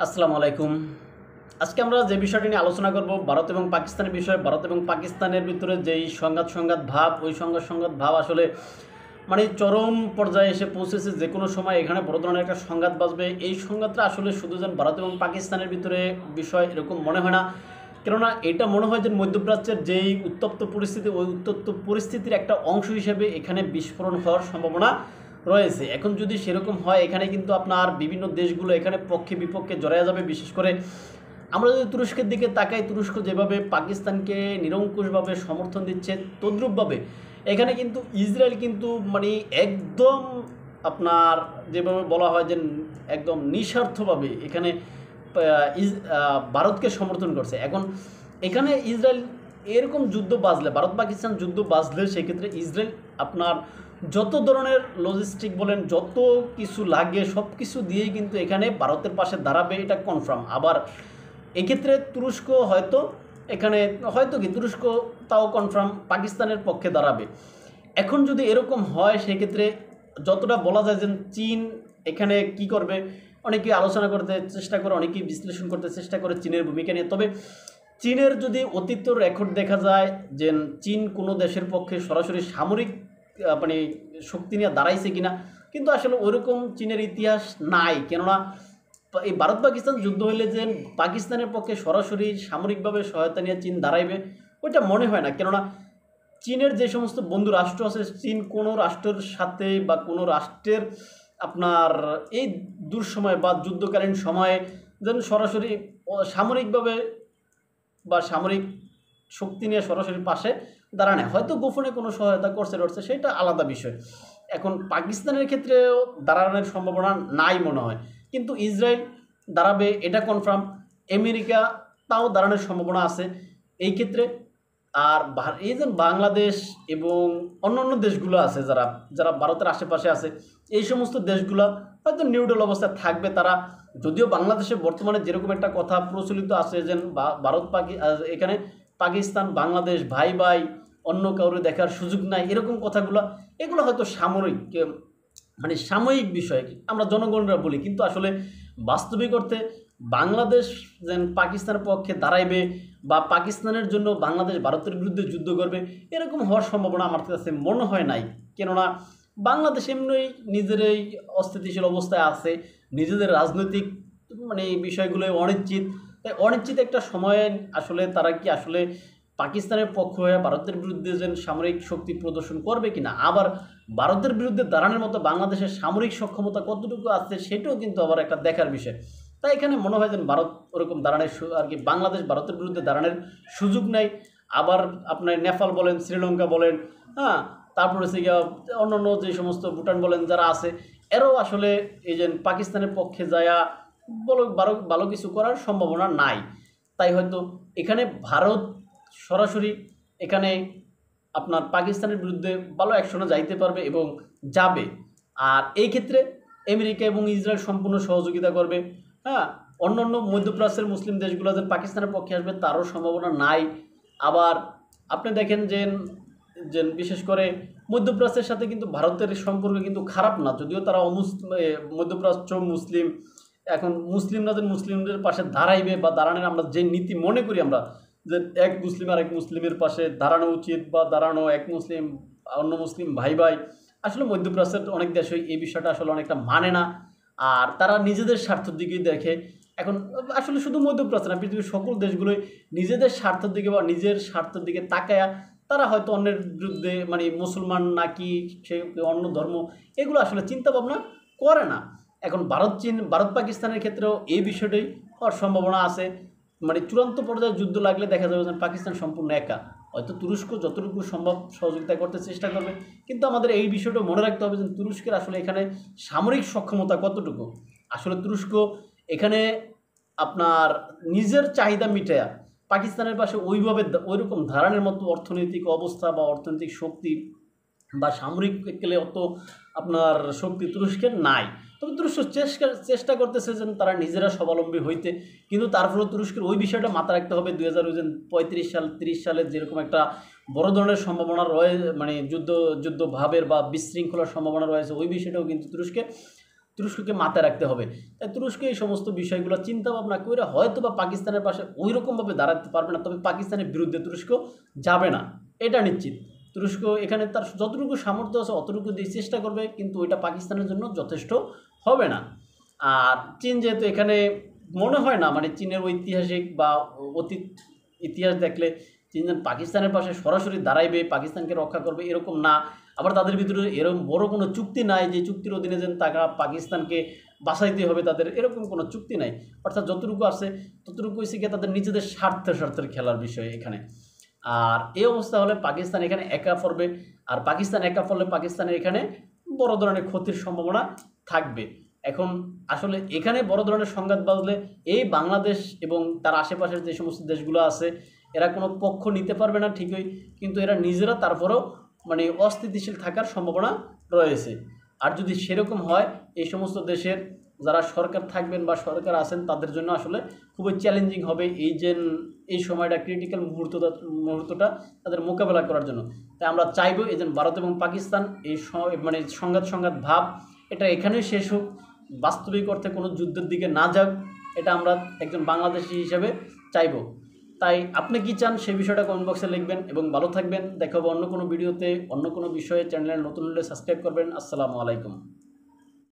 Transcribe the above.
আসসালামু আলাইকুম। আজকে আমরা যে বিষয়টি নিয়ে আলোচনা করব ভারত এবং পাকিস্তানের বিষয়ে। ভারত এবং পাকিস্তানের ভিতরে যেই সংঘাত ভাব, ওই সংঘাত ভাব আসলে মানে চরম পর্যায়ে এসে পৌঁছেছে। যে কোনো সময় এখানে বড় ধরনের একটা সংঘাত বাজবে। এই সংঘাতটা আসলে শুধু যেন ভারত এবং পাকিস্তানের ভিতরে বিষয় এরকম মনে হয় না, কেননা এটা মনে হয় যে মধ্যপ্রাচ্যের যেই উত্তপ্ত পরিস্থিতি, ওই উত্তপ্ত পরিস্থিতির একটা অংশ হিসেবে এখানে বিস্ফোরণ হওয়ার সম্ভাবনা রয়েছে। এখন যদি সেরকম হয়, এখানে কিন্তু আপনার বিভিন্ন দেশগুলো এখানে পক্ষে বিপক্ষে জড়ায়া যাবে। বিশেষ করে আমরা যদি তুরস্কের দিকে তাকাই, তুরস্ক যেভাবে পাকিস্তানকে নিরঙ্কুশভাবে সমর্থন দিচ্ছে, তদ্রূপভাবে এখানে কিন্তু ইসরায়েল কিন্তু মানে একদম আপনার যেভাবে বলা হয় যে একদম নিঃস্বার্থভাবে এখানে ভারতকে সমর্থন করছে। এখন এখানে ইসরায়েল এরকম যুদ্ধ বাজলে, ভারত পাকিস্তান যুদ্ধ বাজলে, সেক্ষেত্রে ইসরায়েল আপনার যত ধরনের লজিস্টিক বলেন, যত কিছু লাগে সব কিছু দিয়েই কিন্তু এখানে ভারতের পাশে দাঁড়াবে, এটা কনফার্ম। আবার এক্ষেত্রে তুরস্ক হয়তো এখানে হয়তো কি তুরস্ক তাও কনফার্ম পাকিস্তানের পক্ষে দাঁড়াবে। এখন যদি এরকম হয়, সেক্ষেত্রে যতটা বলা যায় যে চীন এখানে কি করবে, অনেকেই আলোচনা করতে চেষ্টা করে, অনেকেই বিশ্লেষণ করতে চেষ্টা করে চীনের ভূমিকা নিয়ে। তবে চীনের যদি অতীত রেকর্ড দেখা যায় যে চীন কোনো দেশের পক্ষে সরাসরি সামরিক মানে শক্তি নিয়ে দাঁড়াইছে কিনা, কিন্তু আসলে ওইরকম চীনের ইতিহাস নাই। কেননা এই ভারত পাকিস্তান যুদ্ধ হইলে যে পাকিস্তানের পক্ষে সরাসরি সামরিকভাবে সহায়তা নিয়ে চীন দাঁড়াইবে, ওইটা মনে হয় না। কেননা চীনের যে সমস্ত বন্ধু রাষ্ট্র আছে, চীন কোনো রাষ্ট্রের সাথে বা কোনো রাষ্ট্রের আপনার এই দুঃসময় বা যুদ্ধকালীন সময়ে যেন সরাসরি সামরিকভাবে বা সামরিক শক্তি নিয়ে সরাসরি পাশে দাঁড়ানো, হয়তো গোপনে কোনো সহায়তা করছে সেটা আলাদা বিষয়। এখন পাকিস্তানের ক্ষেত্রেও দাঁড়ানোর সম্ভাবনা নাই মনে হয়, কিন্তু ইসরায়েল দাঁড়াবে এটা কনফার্ম। আমেরিকা তাও দাঁড়ানোর সম্ভাবনা আছে এই ক্ষেত্রে। আর এই যে বাংলাদেশ এবং অন্যান্য দেশগুলো আছে, যারা যারা ভারতের আশেপাশে আছে, এই সমস্ত দেশগুলো হয়তো নিউট্রাল অবস্থায় থাকবে তারা। যদিও বাংলাদেশে বর্তমানে যেরকম একটা কথা প্রচলিত আছে যে ভারত এখানে পাকিস্তান বাংলাদেশ ভাই ভাই, অন্য কাউরে দেখার সুযোগ নাই, এরকম কথাগুলো এগুলো হয়তো সামরিক মানে সাময়িক বিষয় আমরা জনগণরা বলি, কিন্তু আসলে বাস্তবিক অর্থে বাংলাদেশ যেন পাকিস্তানের পক্ষে দাঁড়াইবে বা পাকিস্তানের জন্য বাংলাদেশ ভারতের বিরুদ্ধে যুদ্ধ করবে, এরকম হওয়ার সম্ভাবনা আমার কাছে মনে হয় নাই। কেননা বাংলাদেশ এমনি নিজের এই অস্থিতিশীল অবস্থায় আছে, নিজেদের রাজনৈতিক মানে এই বিষয়গুলো অনিশ্চিত। তাই অনিশ্চিত একটা সময়ে আসলে তারা কি আসলে পাকিস্তানের পক্ষ হয়ে ভারতের বিরুদ্ধে যেন সামরিক শক্তি প্রদর্শন করবে কিনা, আবার ভারতের বিরুদ্ধে দাঁড়ানোর মতো বাংলাদেশের সামরিক সক্ষমতা কতটুকু আছে, সেটাও কিন্তু আবার একটা দেখার বিষয়। তাই এখানে মনে হয় যেন ভারত ওরকম দাঁড়ানোর আর কি বাংলাদেশ ভারতের বিরুদ্ধে দাঁড়ানোর সুযোগ নেই। আবার আপনার নেপাল বলেন, শ্রীলঙ্কা বলেন, হ্যাঁ, তারপরে হচ্ছে গিয়ে অন্যান্য যে সমস্ত ভুটান বলেন যারা আছে, এরাও আসলে এই যে পাকিস্তানের পক্ষে যায়া ভালো ভালো কিছু করার সম্ভাবনা নাই। তাই হয়তো এখানে ভারত সরাসরি এখানে আপনার পাকিস্তানের বিরুদ্ধে ভালো অ্যাকশনে যাইতে পারবে এবং যাবে। আর এই ক্ষেত্রে আমেরিকা এবং ইসরায়েল সম্পূর্ণ সহযোগিতা করবে। হ্যাঁ, অন্যান্য মধ্যপ্রাচ্যের মুসলিম দেশগুলো যে পাকিস্তানের পক্ষে আসবে তারও সম্ভাবনা নাই। আবার আপনি দেখেন যে বিশেষ করে মধ্যপ্রাচ্যের সাথে কিন্তু ভারতের সম্পর্ক কিন্তু খারাপ না, যদিও তারা মধ্যপ্রাচ্য মুসলিম। এখন মুসলিমরা যে মুসলিমদের পাশে দাঁড়াইবে বা দাঁড়ানোর আমরা যে নীতি মনে করি আমরা, যে এক মুসলিম আর এক মুসলিমের পাশে দাঁড়ানো উচিত বা দাঁড়ানো, এক মুসলিম অন্য মুসলিম ভাই ভাই, আসলে মধ্যপ্রাচ্যের অনেক দেশ এই বিষয়টা আসলে অনেকটা মানে না। আর তারা নিজেদের স্বার্থের দিকেই দেখে। এখন আসলে শুধু মধ্যপ্রাচ্য না, পৃথিবীর সকল দেশগুলোই নিজেদের স্বার্থের দিকে বা নিজের স্বার্থের দিকে তাকায়া তারা হয়তো অন্যের বিরুদ্ধে মানে মুসলমান নাকি সে অন্য ধর্ম, এগুলো আসলে চিন্তা ভাবনা করে না। এখন ভারত পাকিস্তানের ক্ষেত্রেও এই বিষয়টাই হওয়ার সম্ভাবনা আছে। মানে চূড়ান্ত পর্যায়ে যুদ্ধ লাগলে দেখা যাবে যে পাকিস্তান সম্পূর্ণ একা। হয়তো তুরস্ক যতটুকু সম্ভব সহযোগিতা করতে চেষ্টা করবে, কিন্তু আমাদের এই বিষয়টা মনে রাখতে হবে যে তুরস্কের আসলে এখানে সামরিক সক্ষমতা কতটুকু। আসলে তুরস্ক এখানে আপনার নিজের চাহিদা মিটায়া পাকিস্তানের পাশে ওইভাবে ওইরকম ধারণের মতো অর্থনৈতিক অবস্থা বা অর্থনৈতিক শক্তি বা সামরিক গেলে অত আপনার শক্তি তুরস্কের নাই। তবে তুরস্ক চেষ্টা করতেছে যেন তারা নিজেরা স্বাবলম্বী হইতে, কিন্তু তারপরেও তুরস্কের ওই বিষয়টা মাথা রাখতে হবে 2035 সাল 30 সালে যেরকম একটা বড় ধরনের সম্ভাবনা রয়েছে, মানে যুদ্ধ ভাবের বা বিশৃঙ্খলার সম্ভাবনা রয়েছে, ওই বিষয়টাও কিন্তু তুরস্ককে মাথায় রাখতে হবে। তাই তুরস্ক এই সমস্ত বিষয়গুলো চিন্তা ভাবনা করে হয়তো বা পাকিস্তানের পাশে ওই রকমভাবে দাঁড়াতে পারবে না, তবে পাকিস্তানের বিরুদ্ধে তুরস্ক যাবে না, এটা নিশ্চিত। তুরস্ক এখানে তার যতটুকু সামর্থ্য আছে অতটুকু দিয়ে চেষ্টা করবে, কিন্তু ওইটা পাকিস্তানের জন্য যথেষ্ট হবে না। আর চীন যেহেতু এখানে মনে হয় না, মানে চীনের ঐতিহাসিক বা অতীত ইতিহাস দেখলে চীন পাকিস্তানের পাশে সরাসরি দাঁড়াইবে, পাকিস্তানকে রক্ষা করবে এরকম না। আবার তাদের ভিতরে এরকম বড় কোনো চুক্তি নাই যে চুক্তির অধীনে যেন তারা পাকিস্তানকে বাঁচাইতে হবে, তাদের এরকম কোনো চুক্তি নাই। অর্থাৎ যতটুকু আছে ততটুকু হচ্ছে গিয়ে তাদের নিজেদের স্বার্থের খেলার বিষয় এখানে। আর এই অবস্থা হলে পাকিস্তান এখানে একা পড়বে, আর পাকিস্তান একা পড়লে পাকিস্তানের এখানে বড় ধরনের ক্ষতির সম্ভাবনা থাকবে। এখন আসলে এখানে বড় ধরনের সংঘাত বাজলে এই বাংলাদেশ এবং তার আশেপাশের যে সমস্ত দেশগুলো আছে এরা কোনো পক্ষ নিতে পারবে না ঠিকই, কিন্তু এরা নিজেরা তারপরেও মানে অস্থিতিশীল থাকার সম্ভাবনা রয়েছে। আর যদি সেরকম হয় এই সমস্ত দেশের যারা সরকার থাকবেন বা সরকার আছেন তাদের জন্য আসলে খুবই চ্যালেঞ্জিং হবে এই সময়টা, ক্রিটিক্যাল মুহূর্তটা তাদের মোকাবেলা করার জন্য। তাই আমরা চাইবো এই যে ভারত এবং পাকিস্তান এই মানে সংঘাত ভাব এটা এখানেই শেষ হোক, বাস্তবিক অর্থে কোনো যুদ্ধের দিকে না যাক, এটা আমরা একজন বাংলাদেশি হিসেবে চাইবো। তাই আপনি কি চান সেই বিষয়টা কমেন্ট বক্সে লিখবেন এবং ভালো থাকবেন। দেখা হবে অন্য কোনো ভিডিওতে, অন্য কোনো বিষয়ে। চ্যানেলে নতুন হলে সাবস্ক্রাইব করবেন। আসসালামু আলাইকুম।